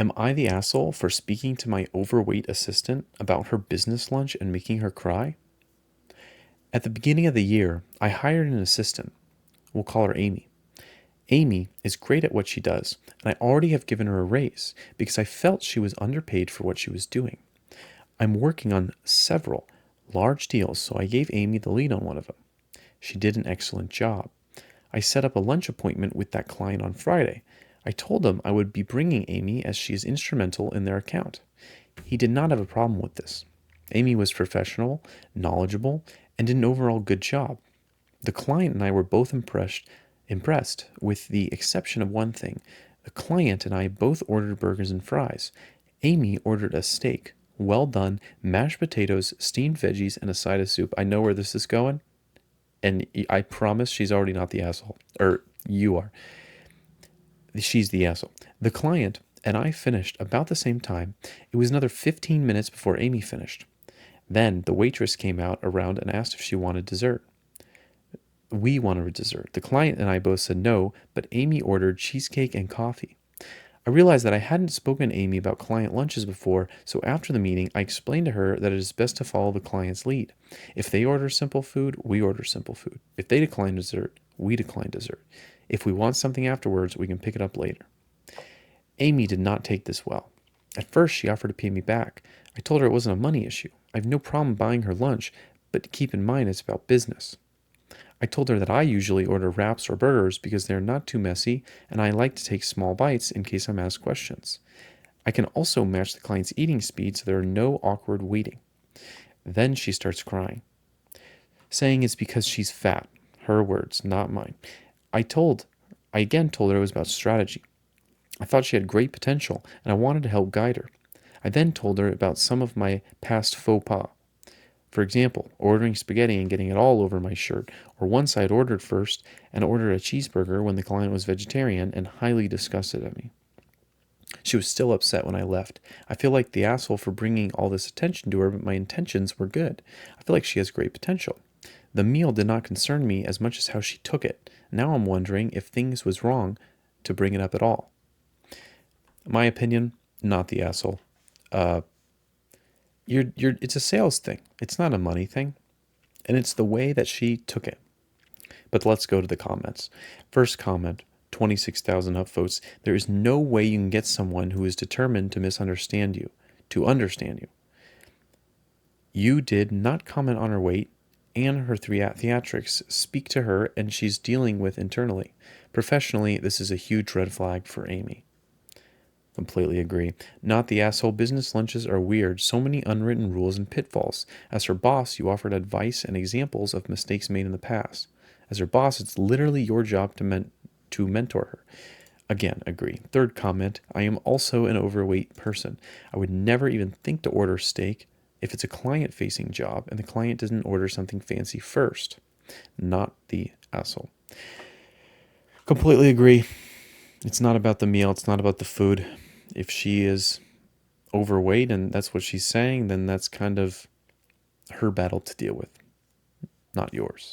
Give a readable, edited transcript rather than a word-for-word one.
Am I the asshole for speaking to my overweight assistant about her business lunch and making her cry? At the beginning of the year, I hired an assistant. We'll call her Amy. Amy is great at what she does, and I already have given her a raise because I felt she was underpaid for what she was doing. I'm working on several large deals, so I gave Amy the lead on one of them. She did an excellent job. I set up a lunch appointment with that client on Friday. I told him I would be bringing Amy as she is instrumental in their account. He did not have a problem with this. Amy was professional, knowledgeable, and did an overall good job. The client and I were both impressed, with the exception of one thing. The client and I both ordered burgers and fries. Amy ordered a steak, well done, mashed potatoes, steamed veggies, and a side of soup. I know where this is going, and I promise she's already not the asshole. Or you are. She's the asshole. The client and I finished about the same time. It was another 15 minutes before Amy finished. Then the waitress came out around and asked if she wanted dessert. We wanted a dessert. The client and I both said no, but Amy ordered cheesecake and coffee. I realized that I hadn't spoken to Amy about client lunches before, so after the meeting, I explained to her that it is best to follow the client's lead. If they order simple food, we order simple food. If they decline dessert, we decline dessert. If we want something afterwards, we can pick it up later. Amy did not take this well. At first, she offered to pay me back. I told her it wasn't a money issue. I have no problem buying her lunch, but keep in mind it's about business. I told her that I usually order wraps or burgers because they are not too messy, and I like to take small bites in case I'm asked questions. I can also match the client's eating speed so there are no awkward waiting. Then she starts crying, saying it's because she's fat. Her words, not mine. I again told her it was about strategy. I thought she had great potential, and I wanted to help guide her. I then told her about some of my past faux pas. For example, ordering spaghetti and getting it all over my shirt, or once I had ordered first and ordered a cheeseburger when the client was vegetarian and highly disgusted at me. She was still upset when I left. I feel like the asshole for bringing all this attention to her, but my intentions were good. I feel like she has great potential. The meal did not concern me as much as how she took it. Now I'm wondering if things was wrong to bring it up at all. My opinion, not the asshole. Uh, it's a sales thing. It's not a money thing. And it's the way that she took it. But let's go to the comments. First comment, 26,000 upvotes. There is no way you can get someone who is determined to misunderstand you, to understand you. You did not comment on her weight and her theatrics. Speak to her and she's dealing with internally. Professionally, this is a huge red flag for Amy. Completely agree. Not the asshole. Business lunches are weird. So many unwritten rules and pitfalls. As her boss, you offered advice and examples of mistakes made in the past. As her boss, it's literally your job to mentor her. Again, agree. Third comment, I am also an overweight person. I would never even think to order steak if it's a client-facing job and the client doesn't order something fancy first. Not the asshole. Completely agree. It's not about the meal. It's not about the food. If she is overweight and that's what she's saying, then that's kind of her battle to deal with, not yours.